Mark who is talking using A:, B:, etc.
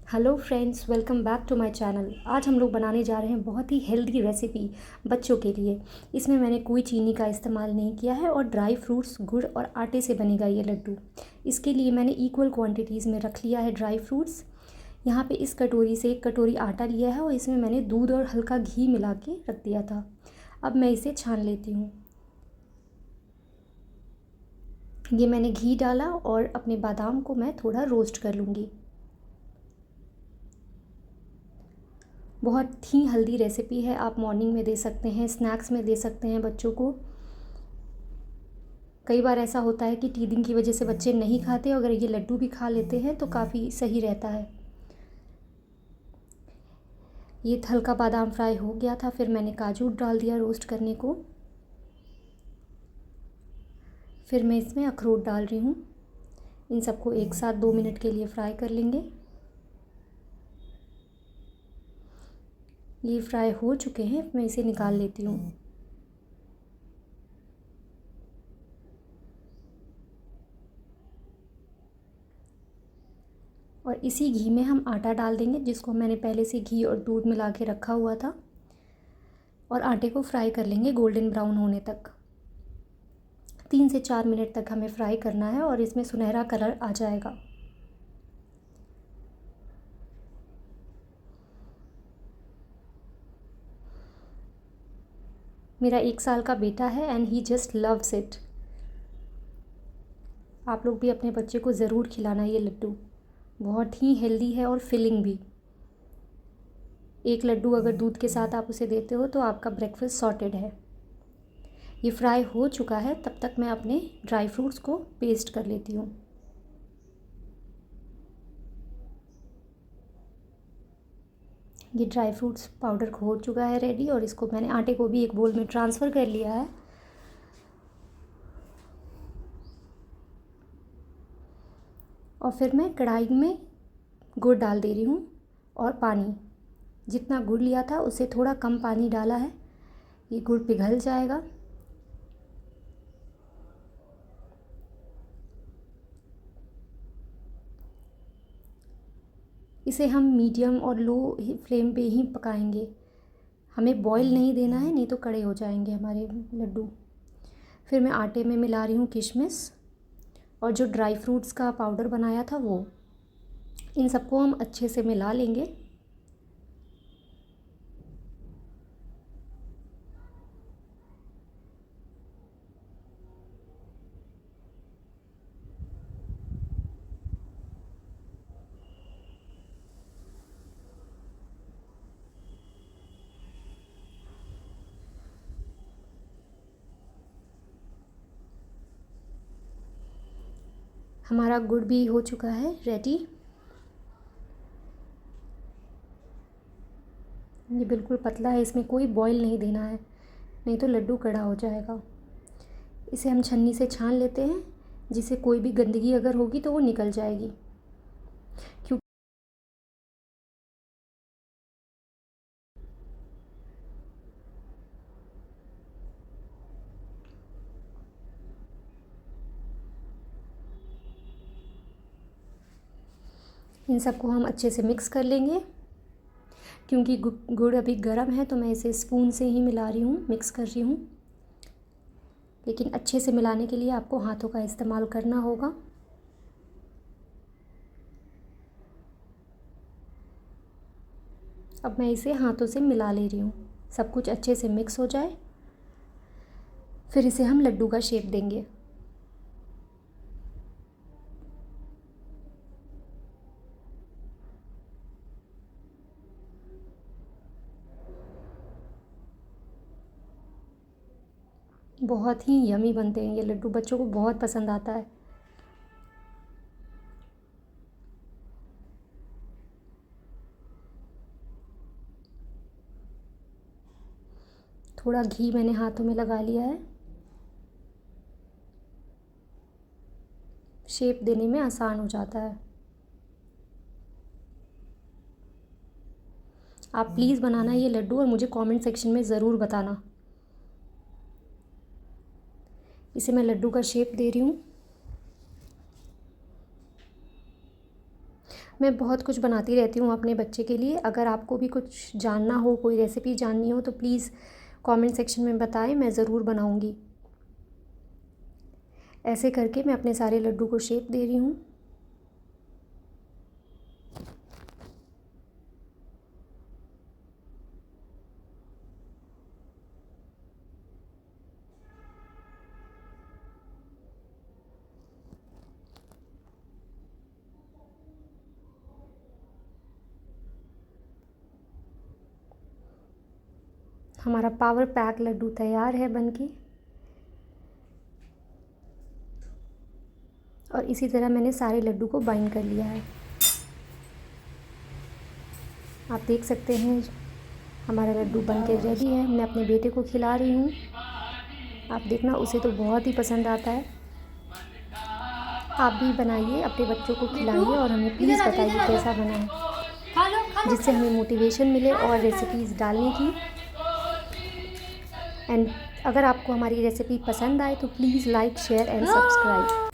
A: Hello friends, welcome back to my channel. आज हम लोग बनाने जा रहे हैं बहुत ही हेल्दी रेसिपी बच्चों के लिए। इसमें मैंने कोई चीनी का इस्तेमाल नहीं किया है और ड्राई फ्रूट्स, गुड़ और आटे से बनेगा ये लड्डू। इसके लिए मैंने इक्वल क्वांटिटीज़ में रख लिया है ड्राई फ्रूट्स। यहाँ पे इस कटोरी से 1 कटोरी आटा लिया है और इसमें मैंने दूध और हल्का घी मिला के रख दिया था। अब मैं इसे छान लेती हूँ। ये मैंने घी डाला और अपने बादाम को मैं थोड़ा रोस्ट कर लूँगी। बहुत ही हेल्दी रेसिपी है, आप मॉर्निंग में दे सकते हैं, स्नैक्स में दे सकते हैं बच्चों को। कई बार ऐसा होता है कि टीदिंग की वजह से बच्चे नहीं खाते, अगर ये लड्डू भी खा लेते हैं तो काफ़ी सही रहता है। ये हल्का बादाम फ्राई हो गया था, फिर मैंने काजू डाल दिया रोस्ट करने को। फिर मैं इसमें अखरोट डाल रही हूँ। इन सबको एक साथ 2 मिनट के लिए फ्राई कर लेंगे। ये फ्राई हो चुके हैं, मैं इसे निकाल लेती हूँ। और इसी घी में हम आटा डाल देंगे, जिसको मैंने पहले से घी और दूध मिला के रखा हुआ था, और आटे को फ्राई कर लेंगे गोल्डन ब्राउन होने तक। 3 से 4 मिनट तक हमें फ्राई करना है और इसमें सुनहरा कलर आ जाएगा। मेरा 1 साल का बेटा है and he just loves it. आप लोग भी अपने बच्चे को ज़रूर खिलाना ये लड्डू। बहुत ही हेल्दी है और फिलिंग भी। एक लड्डू अगर दूध के साथ आप उसे देते हो तो आपका ब्रेकफास्ट सॉर्टेड है। ये फ्राई हो चुका है, तब तक मैं अपने ड्राई फ्रूट्स को पेस्ट कर लेती हूँ। ये ड्राई फ्रूट्स पाउडर हो चुका है रेडी, और इसको मैंने आटे को भी एक बोल में ट्रांसफ़र कर लिया है। और फिर मैं कढ़ाई में गुड़ डाल दे रही हूँ और पानी। जितना गुड़ लिया था उससे थोड़ा कम पानी डाला है। ये गुड़ पिघल जाएगा। इसे हम मीडियम और लो फ्लेम पे ही पकाएंगे। हमें बॉईल नहीं देना है, नहीं तो कड़े हो जाएंगे हमारे लड्डू। फिर मैं आटे में मिला रही हूँ किशमिश और जो ड्राई फ्रूट्स का पाउडर बनाया था वो। इन सबको हम अच्छे से मिला लेंगे। हमारा गुड़ भी हो चुका है रेडी। ये बिल्कुल पतला है, इसमें कोई बॉईल नहीं देना है, नहीं तो लड्डू कड़ा हो जाएगा। इसे हम छन्नी से छान लेते हैं, जिससे कोई भी गंदगी अगर होगी तो वो निकल जाएगी। क्योंकि इन सबको हम अच्छे से मिक्स कर लेंगे। क्योंकि गुड़ अभी गर्म है तो मैं इसे स्पून से ही मिला रही हूँ, मिक्स कर रही हूँ। लेकिन अच्छे से मिलाने के लिए आपको हाथों का इस्तेमाल करना होगा। अब मैं इसे हाथों से मिला ले रही हूँ, सब कुछ अच्छे से मिक्स हो जाए। फिर इसे हम लड्डू का शेप देंगे। बहुत ही यमी बनते हैं ये लड्डू, बच्चों को बहुत पसंद आता है। थोड़ा घी मैंने हाथों में लगा लिया है, शेप देने में आसान हो जाता है। आप प्लीज़ बनाना ये लड्डू और मुझे कमेंट सेक्शन में ज़रूर बताना। इसे मैं लड्डू का शेप दे रही हूँ। मैं बहुत कुछ बनाती रहती हूँ अपने बच्चे के लिए। अगर आपको भी कुछ जानना हो, कोई रेसिपी जाननी हो तो प्लीज़ कमेंट सेक्शन में बताएं, मैं ज़रूर बनाऊँगी। ऐसे करके मैं अपने सारे लड्डू को शेप दे रही हूँ। हमारा पावर पैक लड्डू तैयार है बनके। और इसी तरह मैंने सारे लड्डू को बाइंड कर लिया है। आप देख सकते हैं हमारा लड्डू बनके रेडी है। मैं अपने बेटे को खिला रही हूँ। आप देखना, उसे तो बहुत ही पसंद आता है। आप भी बनाइए, अपने बच्चों को खिलाइए और हमें प्लीज़ बताइए कैसा बना है, जिससे हमें मोटिवेशन मिले और रेसिपीज़ डालने की। एंड अगर आपको हमारी रेसिपी पसंद आए तो please like, share and subscribe.